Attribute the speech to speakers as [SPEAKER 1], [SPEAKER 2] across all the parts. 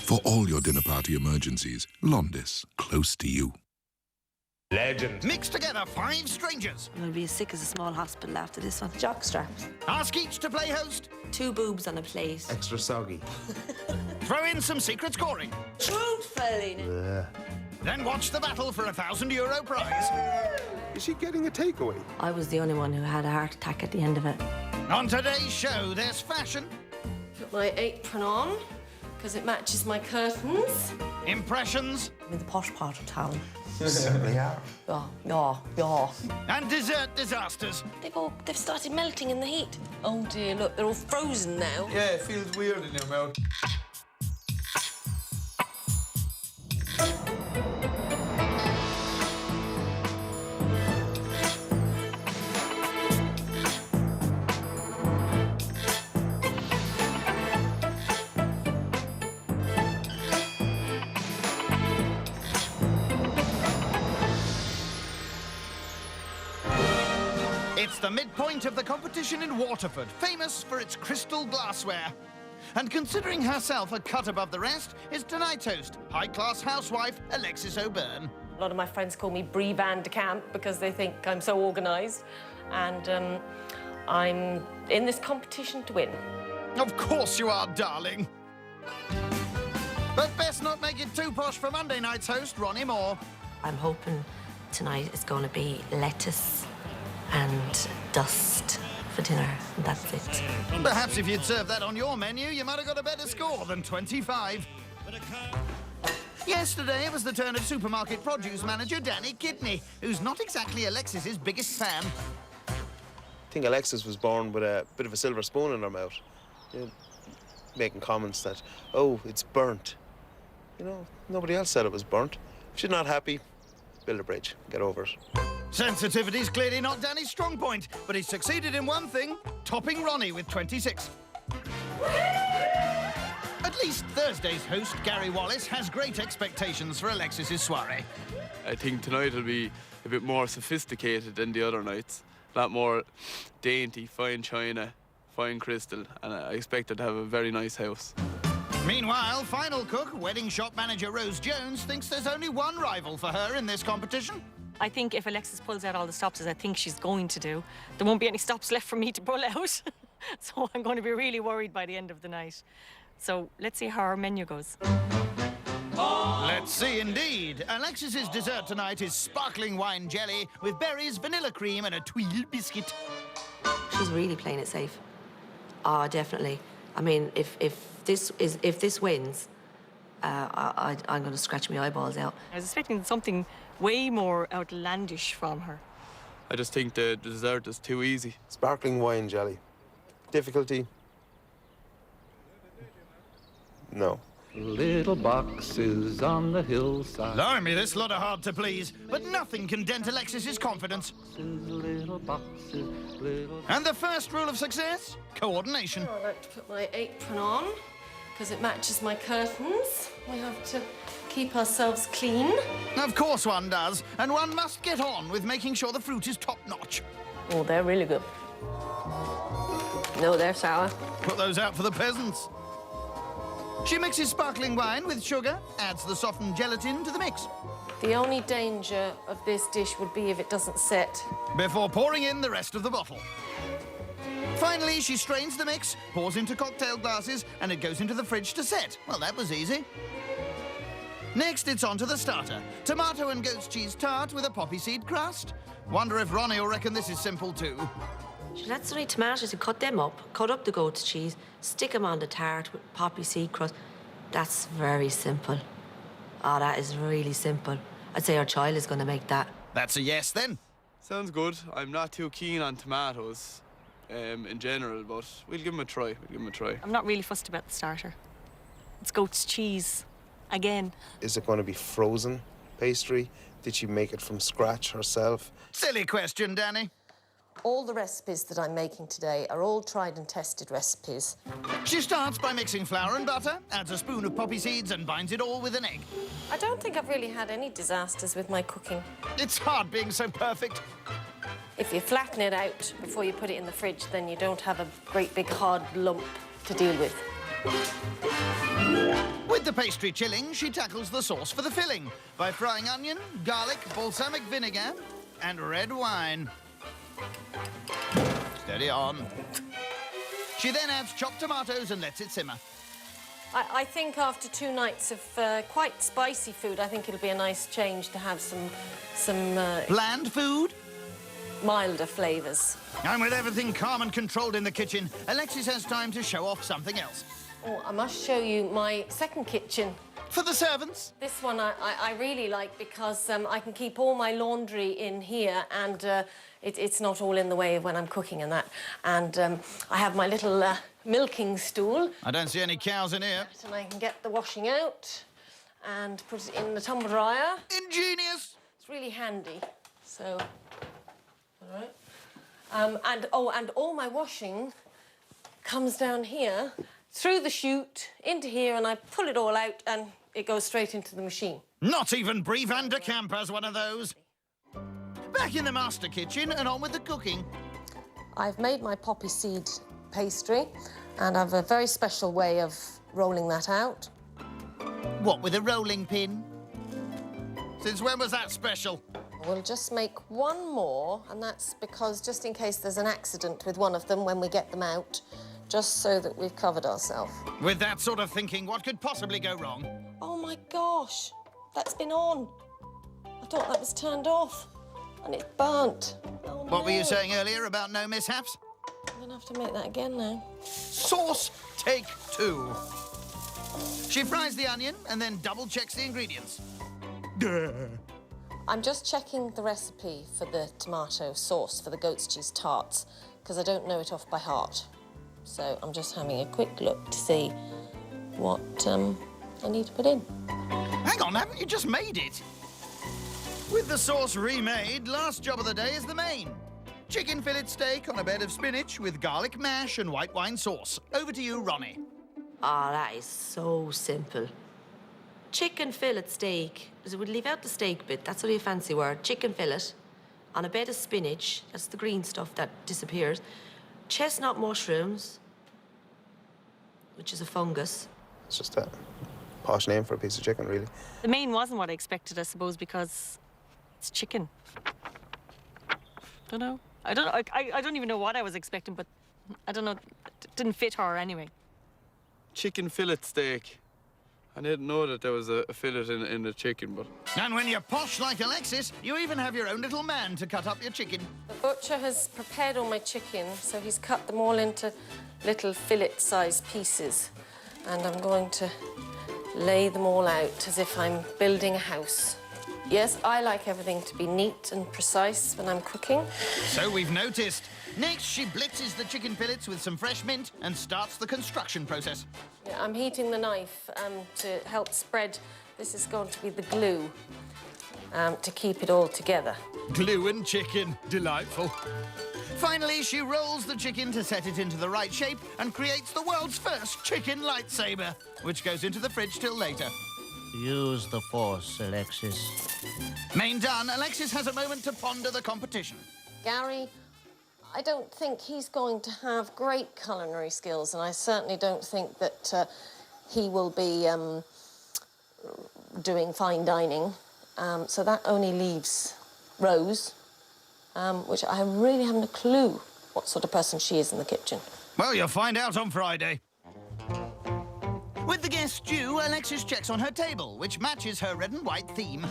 [SPEAKER 1] For all your dinner party emergencies, Londis, close to you.
[SPEAKER 2] Legend. Mix together 5 strangers.
[SPEAKER 3] I'm going to be as sick as a small hospital after this one.
[SPEAKER 4] Jock straps.
[SPEAKER 2] Ask each to play host.
[SPEAKER 3] 2 boobs on a plate.
[SPEAKER 5] Extra soggy.
[SPEAKER 2] Throw in some secret scoring.
[SPEAKER 3] Truthfully.
[SPEAKER 2] Then watch the battle for a €1,000 prize.
[SPEAKER 5] Is she getting a takeaway?
[SPEAKER 3] I was the only one who had a heart attack at the end of it.
[SPEAKER 2] On today's show, there's fashion,
[SPEAKER 4] Put my apron on, because it matches my curtains.
[SPEAKER 2] impressions,
[SPEAKER 3] I'm in the posh part of town.
[SPEAKER 5] Certainly are.
[SPEAKER 3] Yeah.
[SPEAKER 2] and dessert disasters.
[SPEAKER 4] They've started melting in the heat. Oh dear, look, they're all frozen now.
[SPEAKER 5] Yeah, it feels weird in your mouth.
[SPEAKER 2] It's the midpoint of the competition in Waterford, famous for its crystal glassware. And considering herself a cut above the rest is tonight's host, high-class housewife Alexis O'Byrne.
[SPEAKER 4] A lot of my friends call me Brie Van de Camp because they think I'm so organised. And I'm in this competition to win.
[SPEAKER 2] Of course you are, darling. But best not make it too posh for Monday night's host, Ronnie Moore.
[SPEAKER 3] I'm hoping tonight is going to be lettuce and dust for dinner, and that's it.
[SPEAKER 2] Perhaps if you'd served that on your menu, you might have got a better score than 25. Yesterday, it was the turn of supermarket produce manager Danny Kidney, who's not exactly Alexis's biggest fan.
[SPEAKER 6] I think Alexis was born with a bit of a silver spoon in her mouth, you know, making comments that, oh, it's burnt. You know, nobody else said it was burnt. If she's not happy, build a bridge, get over it.
[SPEAKER 2] Sensitivity's clearly not Danny's strong point, but he's succeeded in one thing, topping Ronnie with 26. At least Thursday's host, Gary Wallace, has great expectations for Alexis's soiree.
[SPEAKER 7] I think tonight will be a bit more sophisticated than the other nights. A lot more dainty, fine china, fine crystal, and I expect her to have a very nice house.
[SPEAKER 2] Meanwhile, final cook, wedding shop manager Rose Jones, thinks there's only one rival for her in this competition.
[SPEAKER 8] I think if Alexis pulls out all the stops, as I think she's going to do, there won't be any stops left for me to pull out. So I'm going to be really worried by the end of the night. So let's see how our menu goes.
[SPEAKER 2] Let's see indeed. Alexis's dessert tonight is sparkling wine jelly with berries, vanilla cream and a tuile biscuit.
[SPEAKER 3] She's really playing it safe. Ah, definitely. I mean, if this wins, I'm going to scratch my eyeballs out.
[SPEAKER 8] I was expecting something way more outlandish from her.
[SPEAKER 7] I just think the dessert is too easy.
[SPEAKER 6] Sparkling wine jelly. Difficulty? No.
[SPEAKER 9] Little boxes on the hillside.
[SPEAKER 2] Blimey, this lot are hard to please, but nothing can dent Alexis's confidence.
[SPEAKER 9] Little boxes, little...
[SPEAKER 2] And the first rule of success? Coordination.
[SPEAKER 4] I like to put my apron on, because it matches my curtains. We have to keep ourselves clean.
[SPEAKER 2] Of course one does, and one must get on with making sure the fruit is top-notch.
[SPEAKER 4] Oh, they're really good. No, they're sour.
[SPEAKER 2] Put those out for the peasants. She mixes sparkling wine with sugar, adds the softened gelatin to the mix.
[SPEAKER 4] The only danger of this dish would be if it doesn't set.
[SPEAKER 2] Before pouring in the rest of the bottle. Finally, she strains the mix, pours into cocktail glasses, and it goes into the fridge to set. Well, that was easy. Next, it's on to the starter. Tomato and goat's cheese tart with a poppy seed crust. Wonder if Ronnie will reckon this is simple too.
[SPEAKER 3] She had some tomatoes and cut them up, cut up the goat's cheese, stick them on the tart with poppy seed crust. That's very simple. Oh, that is really simple. I'd say our child is going to make that.
[SPEAKER 2] That's a yes, then.
[SPEAKER 7] Sounds good. I'm not too keen on tomatoes in general, but we'll give them a try.
[SPEAKER 8] I'm not really fussed about the starter. It's goat's cheese. Again.
[SPEAKER 6] Is it going to be frozen pastry? Did she make it from scratch herself?
[SPEAKER 2] Silly question, Danny.
[SPEAKER 4] All the recipes that I'm making today are all tried and tested recipes.
[SPEAKER 2] She starts by mixing flour and butter, adds a spoon of poppy seeds and binds it all with an egg.
[SPEAKER 4] I don't think I've really had any disasters with my cooking.
[SPEAKER 2] It's hard being so perfect.
[SPEAKER 4] If you flatten it out before you put it in the fridge, then you don't have a great big hard lump to deal with.
[SPEAKER 2] With the pastry chilling, she tackles the sauce for the filling by frying onion, garlic, balsamic vinegar, and red wine. Steady on. She then adds chopped tomatoes and lets it simmer.
[SPEAKER 4] I think after 2 nights of quite spicy food, I think it'll be a nice change to have some
[SPEAKER 2] Bland food?
[SPEAKER 4] milder flavours.
[SPEAKER 2] And with everything calm and controlled in the kitchen, Alexis has time to show off something else.
[SPEAKER 4] Oh, I must show you my second kitchen.
[SPEAKER 2] For the servants.
[SPEAKER 4] This one I really like because I can keep all my laundry in here and it's not all in the way of when I'm cooking and that. And I have my little milking stool.
[SPEAKER 2] I don't see any cows in here.
[SPEAKER 4] And I can get the washing out and put it in the tumble dryer.
[SPEAKER 2] Ingenious.
[SPEAKER 4] It's really handy. So, all right. And all my washing comes down here, through the chute, into here, and I pull it all out and it goes straight into the machine.
[SPEAKER 2] Not even Brie van de Kamp has one of those. Back in the master kitchen and on with the cooking.
[SPEAKER 4] I've made my poppy seed pastry and I've a very special way of rolling that out.
[SPEAKER 2] What, with a rolling pin? Since when was that special?
[SPEAKER 4] We'll just make one more, and that's because just in case there's an accident with one of them when we get them out, just so that we've covered ourselves.
[SPEAKER 2] With that sort of thinking, what could possibly go wrong?
[SPEAKER 4] Oh my gosh, that's been on. I thought that was turned off, and it's burnt. Oh,
[SPEAKER 2] What were you
[SPEAKER 4] no.
[SPEAKER 2] saying earlier about no mishaps?
[SPEAKER 4] I'm gonna have to make that again now.
[SPEAKER 2] Sauce take 2. She fries the onion and then double checks the ingredients.
[SPEAKER 4] I'm just checking the recipe for the tomato sauce for the goat's cheese tarts, because I don't know it off by heart. So I'm just having a quick look to see what I need to put in.
[SPEAKER 2] Hang on, haven't you just made it? With the sauce remade, last job of the day is the main. Chicken fillet steak on a bed of spinach with garlic mash and white wine sauce. Over to you, Ronnie.
[SPEAKER 3] Ah, that is so simple. Chicken fillet steak. We'd leave out the steak bit. That's only a fancy word. Chicken fillet on a bed of spinach. That's the green stuff that disappears. Chestnut mushrooms, which is a fungus.
[SPEAKER 6] It's just a posh name for a piece of chicken, really.
[SPEAKER 8] The main wasn't what I expected, I suppose, because it's chicken. Don't know. I don't even know what I was expecting, but I don't know. It didn't fit her anyway.
[SPEAKER 7] Chicken fillet steak. I didn't know that there was a fillet in the chicken, but...
[SPEAKER 2] And when you're posh like Alexis, you even have your own little man to cut up your chicken.
[SPEAKER 4] The butcher has prepared all my chicken, so he's cut them all into little fillet-sized pieces. And I'm going to lay them all out as if I'm building a house. Yes, I like everything to be neat and precise when I'm cooking.
[SPEAKER 2] So we've noticed. Next, she blitzes the chicken fillets with some fresh mint and starts the construction process.
[SPEAKER 4] Yeah, I'm heating the knife to help spread. This is going to be the glue to keep it all together.
[SPEAKER 2] Glue and chicken. Delightful. Finally, she rolls the chicken to set it into the right shape and creates the world's first chicken lightsaber, which goes into the fridge till later.
[SPEAKER 10] Use the force, Alexis.
[SPEAKER 2] Main done, Alexis has a moment to ponder the competition.
[SPEAKER 4] Gary, I don't think he's going to have great culinary skills, and I certainly don't think that he will be doing fine dining. So that only leaves Rose, which I really haven't a clue what sort of person she is in the kitchen.
[SPEAKER 2] Well, you'll find out on Friday. With the guests due, Alexis checks on her table, which matches her red and white theme.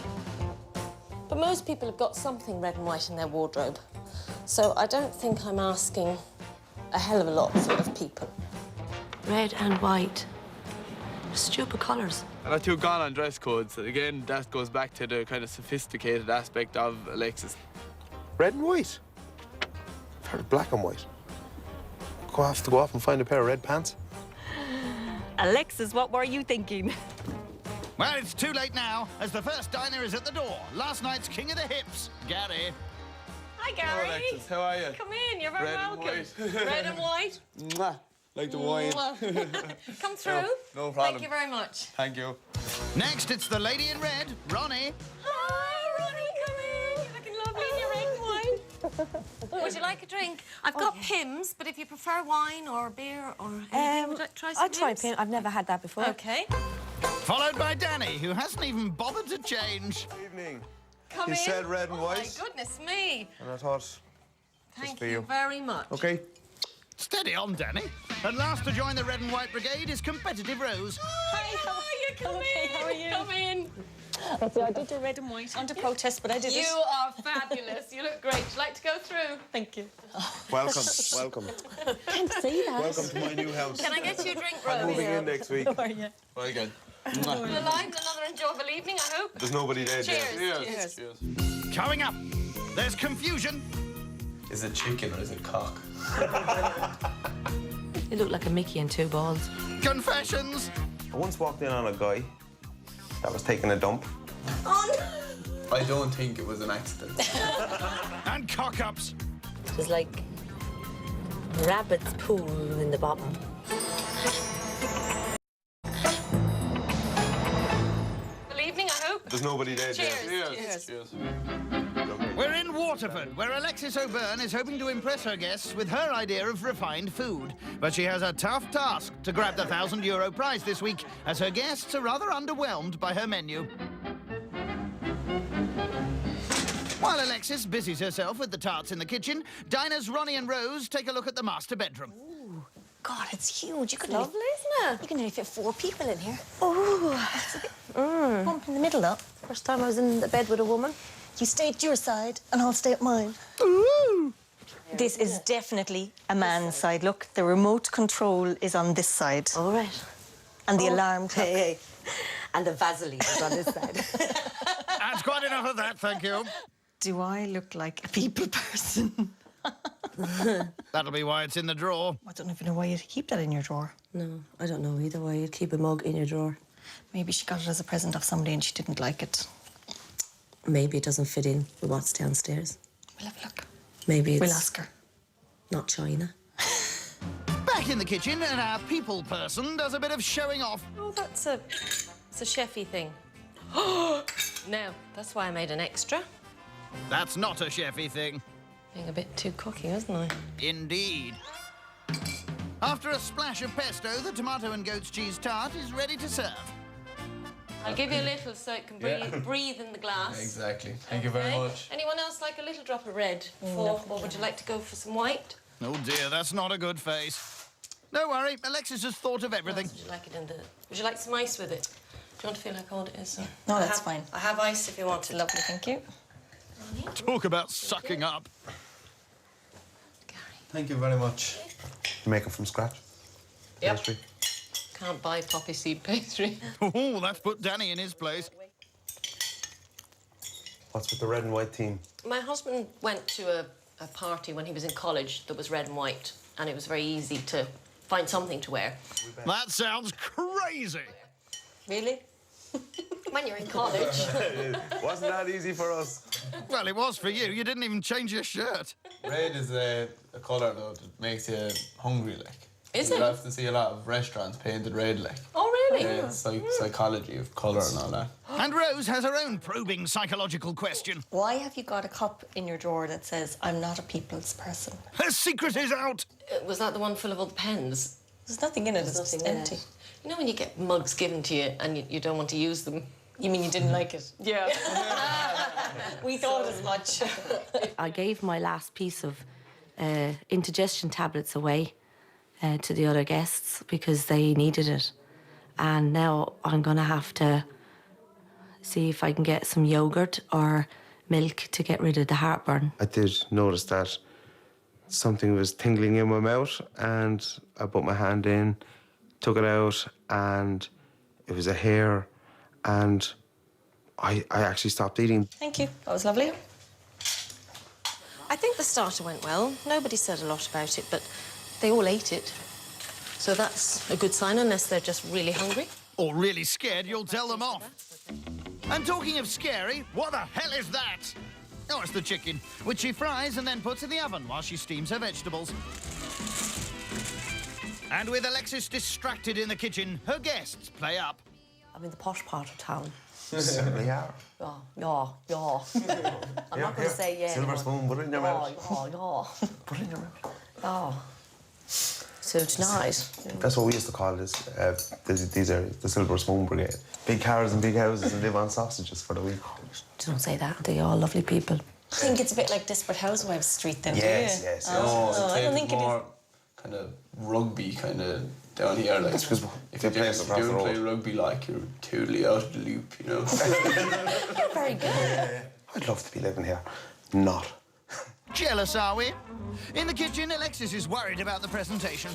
[SPEAKER 4] But most people have got something red and white in their wardrobe. So I don't think I'm asking a hell of a lot of people.
[SPEAKER 3] Red and white. Stupid colours.
[SPEAKER 7] And I too gone on dress codes. Again, that goes back to the kind of sophisticated aspect of Alexis.
[SPEAKER 6] Red and white. I've heard of black and white. Go off and find a pair of red pants.
[SPEAKER 8] Alexis, what were you thinking?
[SPEAKER 2] Well, it's too late now, as the first diner is at the door. Last night's king of the hips, Gary.
[SPEAKER 4] Hi,
[SPEAKER 7] Hello,
[SPEAKER 4] Gary.
[SPEAKER 7] Alexis. How are you?
[SPEAKER 4] Come in, you're very
[SPEAKER 7] Red and
[SPEAKER 4] welcome.
[SPEAKER 7] white.
[SPEAKER 4] Red and white.
[SPEAKER 7] Mwah. Like the wine.
[SPEAKER 4] Come through.
[SPEAKER 7] No problem.
[SPEAKER 4] Thank you very much.
[SPEAKER 7] Thank you.
[SPEAKER 2] Next, it's the lady in red, Ronnie.
[SPEAKER 4] Hi, Ronnie, come in. You're looking lovely in your red and white. Would you like a drink? I've got Pimm's, but if you prefer wine or beer or anything, would you try some
[SPEAKER 3] I'll try
[SPEAKER 4] Pimm's?
[SPEAKER 3] Pim. I've never had that before.
[SPEAKER 4] Okay.
[SPEAKER 2] Followed by Danny, who hasn't even bothered to change.
[SPEAKER 5] Evening.
[SPEAKER 4] Come
[SPEAKER 5] You
[SPEAKER 4] in.
[SPEAKER 5] said red and white.
[SPEAKER 4] Oh, my goodness me.
[SPEAKER 5] And I thought,
[SPEAKER 4] Thank
[SPEAKER 5] for
[SPEAKER 4] you
[SPEAKER 5] you.
[SPEAKER 4] very much.
[SPEAKER 5] okay.
[SPEAKER 2] Steady on, Danny. And last to join the red and white brigade is competitive Rose.
[SPEAKER 4] Hi, how are you? Come
[SPEAKER 8] Okay,
[SPEAKER 4] in.
[SPEAKER 8] how are you?
[SPEAKER 4] Come in.
[SPEAKER 8] I did the red and white under protest, but I did
[SPEAKER 4] You
[SPEAKER 8] it.
[SPEAKER 4] are fabulous. You look great. Would you like to go through?
[SPEAKER 8] Thank you.
[SPEAKER 5] Welcome, welcome.
[SPEAKER 8] Can't see that.
[SPEAKER 5] Welcome to my new house.
[SPEAKER 4] Can I get you a drink,
[SPEAKER 5] I'm
[SPEAKER 4] Rose?
[SPEAKER 5] moving in next week.
[SPEAKER 8] How are you?
[SPEAKER 7] Very good.
[SPEAKER 4] You're alive. Another enjoyable evening, I hope.
[SPEAKER 5] There's nobody there,
[SPEAKER 4] Cheers.
[SPEAKER 5] Jen.
[SPEAKER 7] Cheers.
[SPEAKER 4] Cheers.
[SPEAKER 7] Cheers.
[SPEAKER 2] Coming up, there's confusion.
[SPEAKER 6] Is it chicken or is it cock?
[SPEAKER 3] You look like a Mickey and two balls.
[SPEAKER 2] Confessions.
[SPEAKER 6] I once walked in on a guy that was taking a dump.
[SPEAKER 7] I don't think it was an accident.
[SPEAKER 2] And cock-ups.
[SPEAKER 3] There's like rabbit's poo in the bottom.
[SPEAKER 4] Good evening, I hope.
[SPEAKER 5] There's nobody there, Jen.
[SPEAKER 4] Cheers.
[SPEAKER 7] Cheers.
[SPEAKER 2] We're in Waterford, where Alexis O'Byrne is hoping to impress her guests with her idea of refined food. But she has a tough task to grab the €1,000 prize this week, as her guests are rather underwhelmed by her menu. While Alexis busies herself with the tarts in the kitchen, Dinah's Ronnie and Rose take a look at the master bedroom.
[SPEAKER 11] God, it's huge. You could
[SPEAKER 3] Lovely, isn't it?
[SPEAKER 11] You can nearly fit 4 people in here. Oh, it's a bit bump in the middle, though.
[SPEAKER 3] First time I was in the bed with a woman.
[SPEAKER 11] You stay at your side, and I'll stay at mine.
[SPEAKER 2] Ooh!
[SPEAKER 11] This is definitely a man's side. Look, the remote control is on this side.
[SPEAKER 3] All right.
[SPEAKER 11] And the alarm clock.
[SPEAKER 3] Hey. And the Vaseline is on this side.
[SPEAKER 2] That's quite enough of that, thank you.
[SPEAKER 11] Do I look like a people person?
[SPEAKER 2] That'll be why it's in the drawer.
[SPEAKER 11] I don't even know why you'd keep that in your drawer.
[SPEAKER 3] No, I don't know either why you'd keep a mug in your drawer.
[SPEAKER 11] Maybe she got it as a present off somebody and she didn't like it.
[SPEAKER 3] Maybe it doesn't fit in with what's downstairs.
[SPEAKER 11] We'll have a look.
[SPEAKER 3] Maybe it's
[SPEAKER 11] We'll ask her.
[SPEAKER 3] not China.
[SPEAKER 2] Back in the kitchen, and our people person does a bit of showing off.
[SPEAKER 4] Oh, it's a chefy thing. No, that's why I made an extra.
[SPEAKER 2] That's not a chefy thing.
[SPEAKER 4] Being a bit too cocky, wasn't I?
[SPEAKER 2] Indeed. After a splash of pesto, the tomato and goat's cheese tart is ready to serve.
[SPEAKER 4] I'll give you a little so it can breathe in the glass.
[SPEAKER 7] Exactly. Thank you very much.
[SPEAKER 4] Anyone else like a little drop of red? Or would you like to go for some white?
[SPEAKER 2] Oh dear, that's not a good face. Don't worry, Alexis has thought of everything.
[SPEAKER 4] Would you like it in the... Would you like some ice with it? Do you want to feel how cold it is?
[SPEAKER 11] No, that's fine.
[SPEAKER 4] I have ice if you want it.
[SPEAKER 11] Lovely, thank you.
[SPEAKER 2] Talk about sucking up.
[SPEAKER 6] Thank you very much. You make it from scratch?
[SPEAKER 4] Yep.
[SPEAKER 6] Pastry?
[SPEAKER 4] Can't buy poppy seed pastry.
[SPEAKER 2] Oh, that's put Danny in his place.
[SPEAKER 6] What's with the red and white team?
[SPEAKER 4] My husband went to a party when he was in college that was red and white, and it was very easy to find something to wear.
[SPEAKER 2] That sounds crazy.
[SPEAKER 4] Really? When you're in college.
[SPEAKER 6] Wasn't that easy for us?
[SPEAKER 2] Well, it was for you. You didn't even change your shirt.
[SPEAKER 7] Red is a colour, though, that makes you hungry, like.
[SPEAKER 4] Is
[SPEAKER 7] You'll
[SPEAKER 4] it?
[SPEAKER 7] have to see a lot of restaurants painted red, like.
[SPEAKER 4] Oh, really?
[SPEAKER 7] Yeah, it's like psychology of colour and all that.
[SPEAKER 2] And Rose has her own probing psychological question.
[SPEAKER 11] Why have you got a cup in your drawer that says, I'm not a people's person?
[SPEAKER 2] Her secret is out.
[SPEAKER 4] Was that the one full of all the pens?
[SPEAKER 11] There's nothing in it, it's
[SPEAKER 4] There's
[SPEAKER 11] just
[SPEAKER 4] nothing in
[SPEAKER 11] empty.
[SPEAKER 4] it. You know when you get mugs given to you and you don't want to use them? You mean you didn't like it?
[SPEAKER 11] Yeah. We thought as much.
[SPEAKER 3] I gave my last piece of indigestion tablets away to the other guests because they needed it. And now I'm going to have to see if I can get some yogurt or milk to get rid of the heartburn.
[SPEAKER 6] I did notice that something was tingling in my mouth, and I put my hand in, took it out, and it was a hair, and I actually stopped eating.
[SPEAKER 11] Thank you. That was lovely.
[SPEAKER 4] I think the starter went well. Nobody said a lot about it, but they all ate it. So that's a good sign, unless they're just really hungry.
[SPEAKER 2] Or really scared you'll tell them off. And talking of scary, what the hell is that? Oh, it's the chicken, which she fries and then puts in the oven while she steams her vegetables. And with Alexis distracted in the kitchen, her guests play up.
[SPEAKER 3] I'm in the posh part of town.
[SPEAKER 6] You certainly are.
[SPEAKER 3] Yeah. I'm not going to say yeah.
[SPEAKER 6] Silver spoon, put it in your mouth.
[SPEAKER 3] Yeah.
[SPEAKER 6] Put it in your mouth.
[SPEAKER 3] Oh. So tonight.
[SPEAKER 6] That's what we used to call this. These are the Silver Spoon Brigade. Big cars and big houses and live on sausages for the week.
[SPEAKER 3] Don't say that. They're all lovely people.
[SPEAKER 11] I think it's a bit like Desperate Housewives Street then.
[SPEAKER 6] Yes.
[SPEAKER 11] I don't think it is.
[SPEAKER 7] more kind of rugby kind of down here. Like,
[SPEAKER 6] That's because
[SPEAKER 7] if
[SPEAKER 6] they
[SPEAKER 7] you
[SPEAKER 6] play us across the
[SPEAKER 7] don't play
[SPEAKER 6] road.
[SPEAKER 7] rugby, like, you're totally out of the loop, you know.
[SPEAKER 3] Very good.
[SPEAKER 6] I'd love to be living here. Not.
[SPEAKER 2] Jealous, are we? In the kitchen, Alexis is worried about the presentation.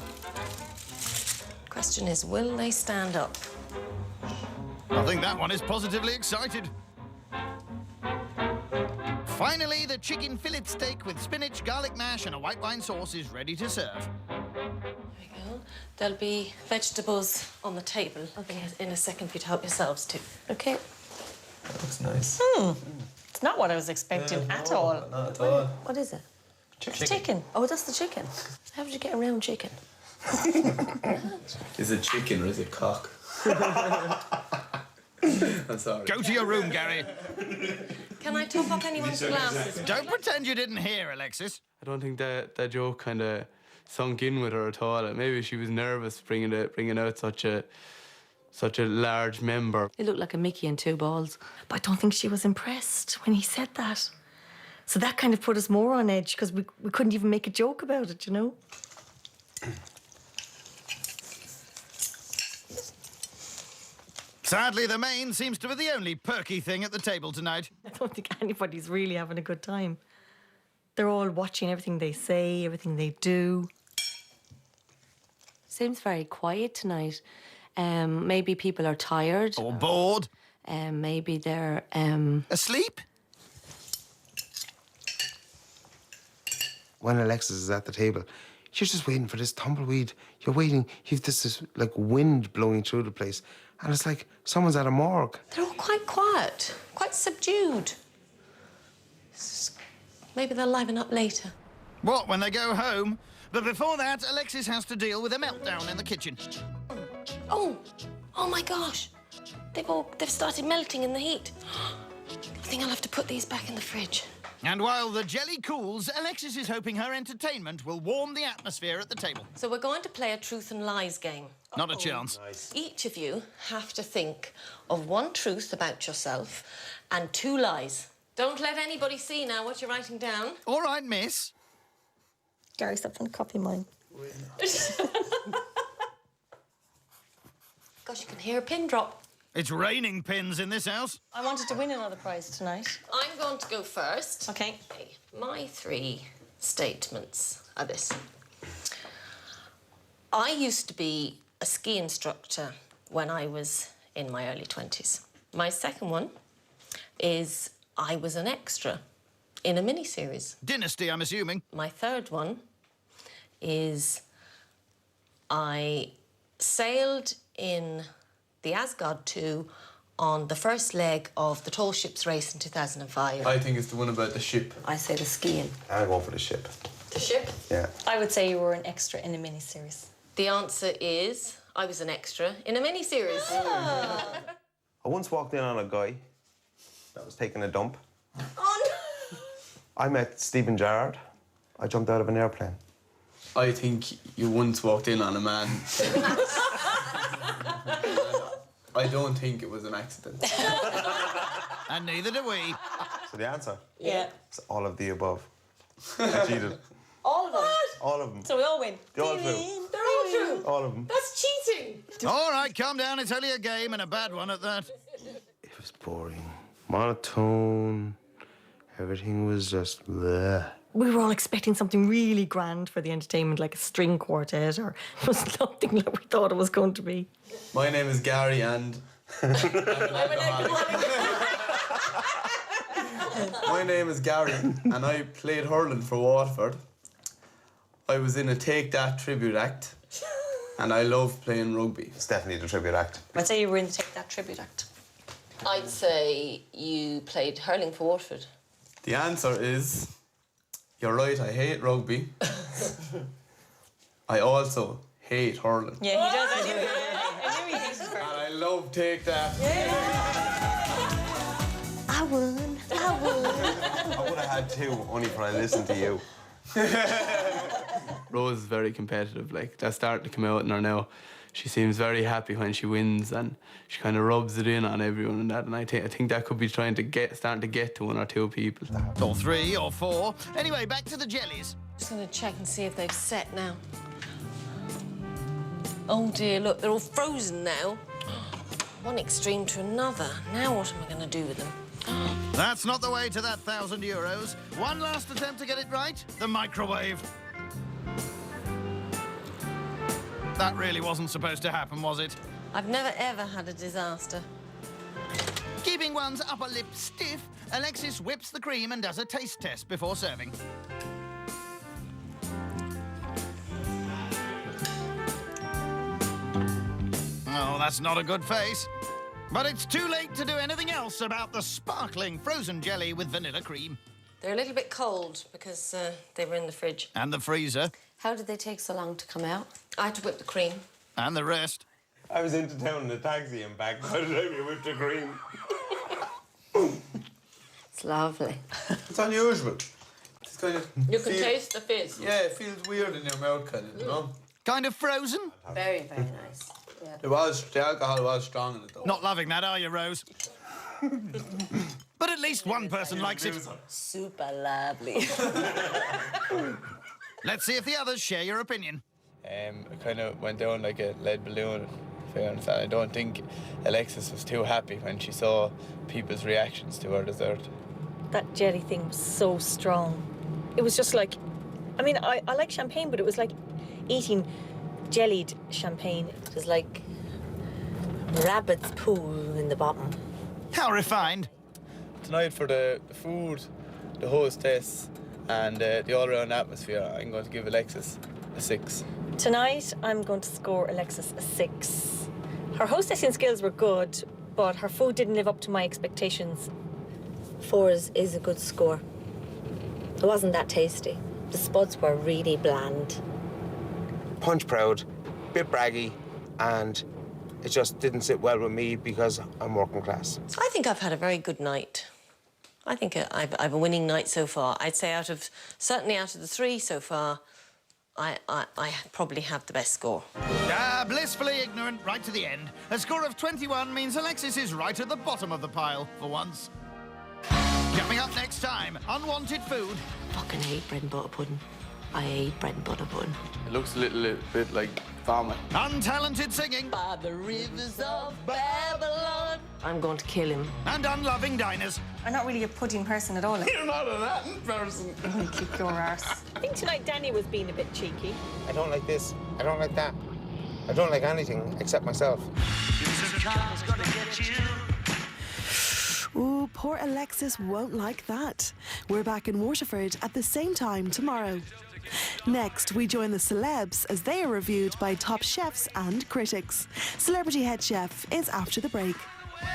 [SPEAKER 4] Question is, will they stand up?
[SPEAKER 2] I think that one is positively excited. Finally, the chicken fillet steak with spinach, garlic mash and a white wine sauce is ready to serve.
[SPEAKER 4] There we go. There'll be vegetables on the table in a second for you to help yourselves to. Okay.
[SPEAKER 7] That looks nice.
[SPEAKER 11] It's not what I was expecting at all.
[SPEAKER 7] Not at all.
[SPEAKER 3] What is it?
[SPEAKER 11] Chicken.
[SPEAKER 3] Oh, that's the chicken. How did you get around chicken?
[SPEAKER 7] Is it chicken or is it cock? I'm sorry.
[SPEAKER 2] Go to your room, Gary.
[SPEAKER 4] Can I top up anyone's glasses?
[SPEAKER 2] Don't pretend you didn't hear, Alexis.
[SPEAKER 7] I don't think that joke kind of sunk in with her at all. Maybe she was nervous bringing out such a large member.
[SPEAKER 3] It looked like a Mickey and two balls.
[SPEAKER 11] But I don't think she was impressed when he said that. So that kind of put us more on edge because we couldn't even make a joke about it, you know?
[SPEAKER 2] Sadly, the main seems to be the only perky thing at the table tonight.
[SPEAKER 11] I don't think anybody's really having a good time. They're all watching everything they say, everything they do.
[SPEAKER 3] Seems very quiet tonight. Maybe people are tired.
[SPEAKER 2] Or bored.
[SPEAKER 3] Maybe they're...
[SPEAKER 2] Asleep?
[SPEAKER 6] When Alexis is at the table, you're just waiting for this tumbleweed. You're waiting. You've this like wind blowing through the place. And it's like someone's at a morgue.
[SPEAKER 4] They're all quite quiet, quite subdued. Maybe they'll liven up later.
[SPEAKER 2] What, when they go home? But before that, Alexis has to deal with a meltdown in the kitchen.
[SPEAKER 4] Oh my gosh. They've started melting in the heat. I think I'll have to put these back in the fridge.
[SPEAKER 2] And while the jelly cools, Alexis is hoping her entertainment will warm the atmosphere at the table.
[SPEAKER 4] So we're going to play a truth and lies game.
[SPEAKER 2] Not a chance.
[SPEAKER 6] Nice.
[SPEAKER 4] Each of you have to think of one truth about yourself and two lies. Don't let anybody see now what you're writing down.
[SPEAKER 2] All right, miss.
[SPEAKER 11] Gary, stop trying to copy mine.
[SPEAKER 4] Gosh, you can hear a pin drop.
[SPEAKER 2] It's raining pins in this house.
[SPEAKER 11] I wanted to win another prize tonight.
[SPEAKER 4] I'm going to go first.
[SPEAKER 11] Okay.
[SPEAKER 4] My three statements are this. I used to be a ski instructor when I was in my early 20s. My second one is I was an extra in a miniseries.
[SPEAKER 2] Dynasty, I'm assuming.
[SPEAKER 4] My third one is I sailed in the Asgard 2 on the first leg of the tall ships race in 2005.
[SPEAKER 7] I think it's the one about the ship.
[SPEAKER 3] I say the skiing.
[SPEAKER 6] I'm going for the ship.
[SPEAKER 4] The ship?
[SPEAKER 6] Yeah.
[SPEAKER 11] I would say you were an extra in a miniseries.
[SPEAKER 4] The answer is I was an extra in a miniseries.
[SPEAKER 6] I once walked in on a guy that was taking a dump.
[SPEAKER 4] Oh, no!
[SPEAKER 6] I met Stephen Gerrard. I jumped out of an airplane.
[SPEAKER 7] I think you once walked in on a man. I don't think it was an accident.
[SPEAKER 2] And neither do we.
[SPEAKER 6] So the answer?
[SPEAKER 11] Yeah.
[SPEAKER 6] It's all of the above. I cheated.
[SPEAKER 11] All of them.
[SPEAKER 6] All of them.
[SPEAKER 11] So we all win.
[SPEAKER 6] They all true.
[SPEAKER 4] They're all true.
[SPEAKER 6] All of them.
[SPEAKER 4] That's cheating.
[SPEAKER 2] All right, calm down. It's only a game and a bad one at that.
[SPEAKER 6] It was boring. Monotone. Everything was just bleh.
[SPEAKER 11] We were all expecting something really grand for the entertainment, like a string quartet, or it was nothing like we thought it was going to be.
[SPEAKER 7] My name is Gary and... My name is Gary and I played hurling for Waterford. I was in a Take That tribute act and I love playing rugby.
[SPEAKER 6] It's definitely the tribute act.
[SPEAKER 11] I'd say you were in the Take That tribute act.
[SPEAKER 4] I'd say you played hurling for Waterford.
[SPEAKER 7] The answer is... You're right, I hate rugby. I also hate hurling.
[SPEAKER 11] Yeah, he does. I knew he hates it.
[SPEAKER 7] And I love take that.
[SPEAKER 11] I won.
[SPEAKER 5] I would have had 2 only for I listened to you.
[SPEAKER 7] Rose is very competitive, like, that's starting to come out in her now. She seems very happy when she wins, and she kind of rubs it in on everyone and that, and I think that could be starting to get to 1 or 2 people.
[SPEAKER 2] Or 3 or 4. Anyway, back to the jellies.
[SPEAKER 4] Just going to check and see if they've set now. Oh dear, look, they're all frozen now. One extreme to another. Now what am I going to do with them?
[SPEAKER 2] That's not the way to that €1,000. One last attempt to get it right. The microwave. That really wasn't supposed to happen, was it?
[SPEAKER 4] I've never, ever had a disaster.
[SPEAKER 2] Keeping one's upper lip stiff, Alexis whips the cream and does a taste test before serving. Oh, that's not a good face. But it's too late to do anything else about the sparkling frozen jelly with vanilla cream.
[SPEAKER 4] They're a little bit cold because they were in the fridge.
[SPEAKER 2] And the freezer.
[SPEAKER 4] How did they take so long to come out? I had to whip the cream.
[SPEAKER 2] And the rest.
[SPEAKER 5] I was into town in a taxi and back by the time you whipped the cream.
[SPEAKER 4] It's lovely.
[SPEAKER 7] It's unusual. It's kind of...
[SPEAKER 4] You can taste the fizz.
[SPEAKER 7] Yeah, it feels weird in your mouth, kind of, you know?
[SPEAKER 2] Kind of frozen?
[SPEAKER 4] Very, very nice. Yeah.
[SPEAKER 7] The alcohol was strong in it, though.
[SPEAKER 2] Not loving that, are you, Rose? But at least one person likes it.
[SPEAKER 11] Super lovely.
[SPEAKER 2] Let's see if the others share your opinion.
[SPEAKER 7] It kind of went down like a lead balloon, in fairness. I don't think Alexis was too happy when she saw people's reactions to her dessert.
[SPEAKER 8] That jelly thing was so strong. It was just like, I mean, I like champagne, but it was like eating jellied champagne. It was like rabbit's poo in the bottom.
[SPEAKER 2] How refined.
[SPEAKER 7] Tonight for the food, the hostess, and the all-around atmosphere, I'm going to give Alexis a 6.
[SPEAKER 8] Tonight, I'm going to score Alexis a 6. Her hostessing skills were good, but her food didn't live up to my expectations.
[SPEAKER 3] 4 is a good score. It wasn't that tasty. The spuds were really bland.
[SPEAKER 6] Punch proud, bit braggy, and it just didn't sit well with me because I'm working class.
[SPEAKER 4] I think I've had a very good night. I think I've a winning night so far. I'd say certainly out of the 3 so far, I probably have the best score.
[SPEAKER 2] Blissfully ignorant right to the end. A score of 21 means Alexis is right at the bottom of the pile, for once. Coming up next time, unwanted food.
[SPEAKER 3] Fucking hate bread and butter pudding. I hate bread and butter pudding.
[SPEAKER 7] It looks a little bit like vomit.
[SPEAKER 2] Untalented singing.
[SPEAKER 4] By the rivers of Babylon.
[SPEAKER 3] I'm going to kill him.
[SPEAKER 2] And unloving diners.
[SPEAKER 8] I'm not really a pudding person at all.
[SPEAKER 7] You're not a Latin person.
[SPEAKER 8] Kick your arse. I think tonight Danny was being a bit cheeky.
[SPEAKER 6] I don't like this, I don't like that. I don't like anything except myself.
[SPEAKER 12] Ooh, poor Alexis won't like that. We're back in Waterford at the same time tomorrow. Next, we join the celebs as they are reviewed by top chefs and critics. Celebrity Head Chef is after the break.
[SPEAKER 2] Well,